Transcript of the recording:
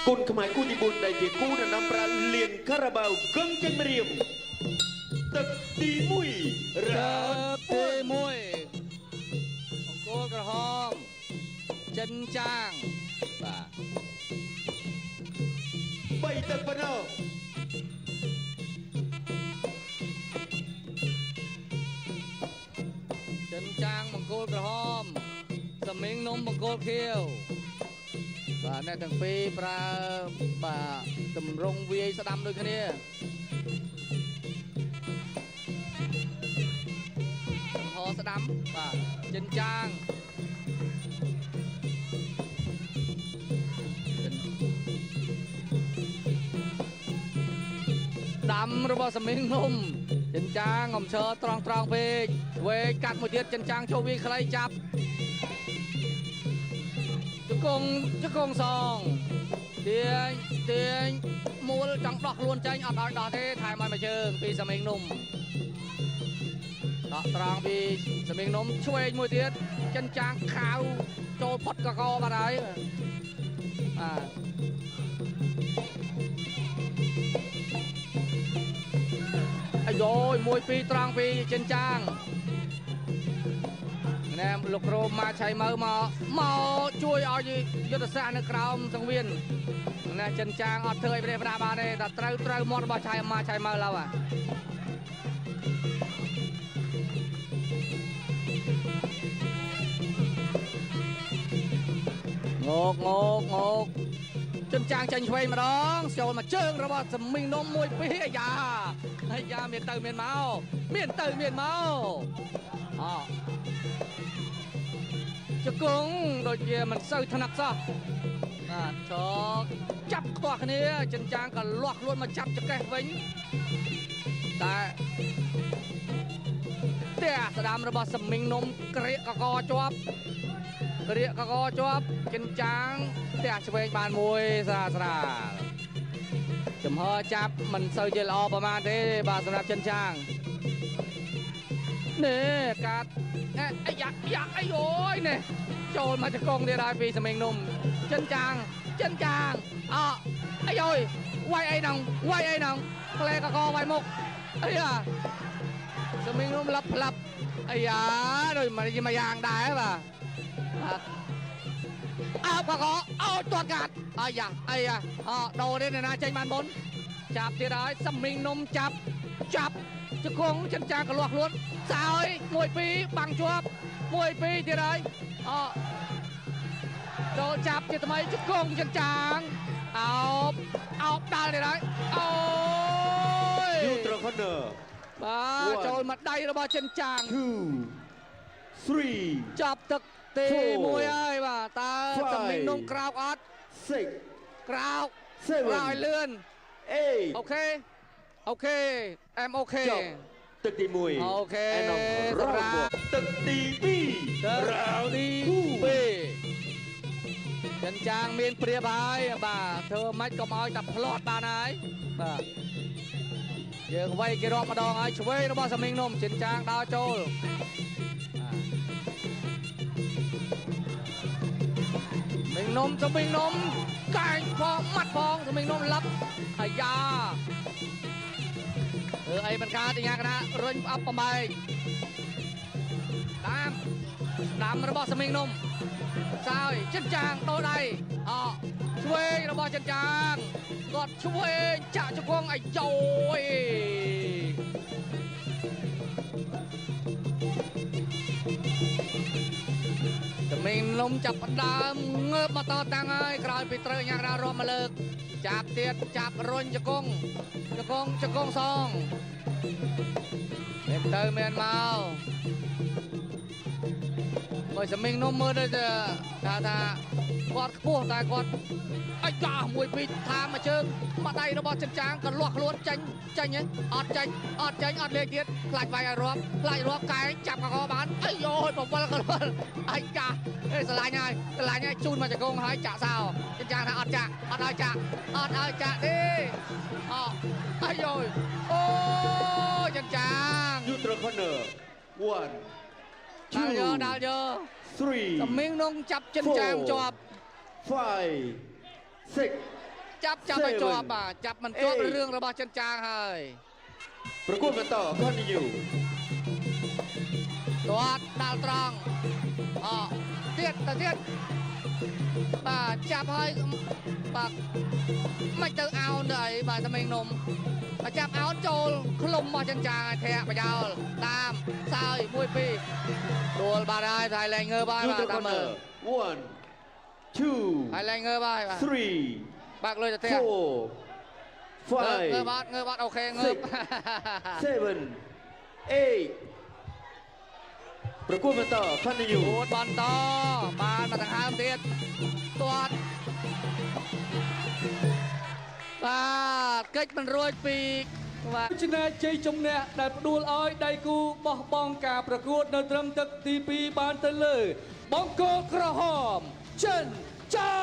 គុណខ្មែរគូទី4ដែលជាគូដំណាំប្រាលៀនការ៉ាបាវកឹងចេញរៀមទឹកទី1រ៉ាទី1អង្គរក្រហមចិនចាងបាទ3ទឹកប៉ុណ្ណោះចិនចាងបង្គោលក្រហមសមីងនំបង្គោលខៀវបាទអ្នកទាំងពីរប្រើបាទតម្រង់វាយស្ដាំដូចគ្នាហោស្ដាំបាទចិនចាងដាំរបស់សមីងនំចិនចាងអំឈើត្រង់ពេកវេកាត់មួយទៀតចិនចាងចូលវាខ្លីចាប់ជង្គង់សងទាញមូលចង់ដោះខ្លួនចេញអត់ឲ្យដោះទេថែមឲ្យមួយជើងពីសមីងនំដកត្រង់ពីសមីងនំឆ្វេងមួយទៀតចិនចាងខាវចូលផុតកកបាត់ហើយបាទអាយ1 2ត្រង់ពីចិនចាងណែលោកគ្រូមកឆៃមើមកជួយឲ្យយុទ្ធសាស្ត្រនៅក្រោមសង្វៀនណែចិនចាងអត់ធ្វើឲ្យប្រេះប្រាបានទេតែត្រូវមាត់របស់ឆៃមកឆៃមើឡើយងកចិនចាងចាញ់ឆ្វេងម្ដងចូលមកជើងរបស់សមីងនំ1 2អាយ៉ាមានទៅមានមកជង្គង់ដូចជាមិនសូវថ្នាក់សោះបាទចកចាប់ខ្ទាស់គ្នាចិនចាងក៏លាស់ខ្លួនមកចាប់ចកេះវិញតែផ្ទះស្ដាំរបស់សមីងនំក្រៀកកជាប់ចិនចាងផ្ទះឆ្វេងបានមួយស្រាលចំហចាប់មិនសូវជាល្អប្រហែលទេបាទសម្រាប់ចិនចាងនេះកាត់អាយ៉ាអីអូយនេះចូលមកជង្គង់ទៀតហើយពីសមីងនំចិនចាងអាយវាយអីហ្នឹងផ្លែកកវាយមុខអាយ៉ាសមីងនំផ្លាប់អាយ៉ាដូចមកយ៉ាងដែរបាទអើកកអូទាត់កាត់អាយ៉ាដូរនេះណាចេញបានមុនចាប់ទៀតហើយសមីងនំចាប់ជង្គង់ចិនចាងក៏លាស់ខ្លួនសើយ1 2បាំងជាប់1 2ទៀតហើយចូលចាប់ជាថ្មីជង្គង់ចិនចាងអោបដាល់ទៀតហើយអូយយូត្រខនបាទចូលមកដៃរបស់ចិនចាង2 3ចាប់ទឹកទី1ហើយបាទតើសមីងនំក្រោកអត់6ក្រោកឲ្យលឿន8អូខេអែមអូខេទឹកទី1អូខេសម្រាប់ទឹកទី2រ៉ាវទី2ចិនចាងមានព្រៀបហើយបាទធ្វើម៉េចកុំឲ្យតែផ្លាត់បានហើយបាទយើងវាយគេរាប់ម្ដងហើយឆ្វេងរបស់សមីងនំចិនចាងដើរចូលសមីងនំកាញ់ផងម៉ាត់ផងសមីងនំលឹបអាយ៉ាអីមិនកើតទេញ៉ាកណារុញអប់ប្របែកដាំរបស់សមីងនំសើយចិនចាងដូរដៃឆ្វេងរបស់ចិនចាងគាត់ឆ្វេងចាក់ជង្គង់អាយ៉យសមីងនំចាប់ផ្ដើមងើបមកតតាំងហើយក្រោយពីត្រូវញ៉ាកណារាប់មកលើកចាប់ទៀតចាប់រុញជង្គង់សងមានទៅមានមកបើសមីងនំមើលទៅថាគាត់ខ្ពស់តែគាត់អាយ៉ា1 2ថាមកជើងមកដៃរបស់ចិនចាងក៏លាស់ខ្លួនចេញអត់លេខទៀតខ្លាចវាយឲ្យរាប់កែចាប់កកបានអាយយបបលខ្លួនអាយ៉ាស្រឡាញ់ហើយជូនមកជង្គង់ហើយចាក់សោចិនចាងថាអត់ឲ្យចាក់ទេអាយយអូចិនចាងយូត្រខន1 2 ដាល់យក 3 សមីងនំចាប់ចិនចាងជាប់5 6 ចាប់ឲ្យជាប់បាទចាប់មិនជាប់រឿងរបស់ចិនចាងហើយ ប្រកួតបន្ត continue ទាត់ដាល់ត្រង់ទៀតបាទចាប់ហើយបាទមិនទៅអោនទៅអីបាទតែមេងនំបាទចាប់អោនចូលក្លុំមកចិនចាងឲ្យធាក់បយោលតាមសើយ1 2ដួលបាទហើយថៃលែងងើបាទតាមមើល 1 2 ថៃលែងងើបាទ3 បាក់លុយទៅធាក់ 4 ងើបាទអូខេងើប 7 8 ប្រកួតបន្ត continue ប្រកួតបន្តបានមកដង្ហើមទៀតទាត់បាទកិច្ចមិនរួចពីបាទឆ្នែជ័យជំនះដែលផ្ដួលឲ្យដៃគូបោះបង់ការប្រកួតនៅត្រឹមទឹកទី2បានទៅលើបង្គោលក្រហមចិនចា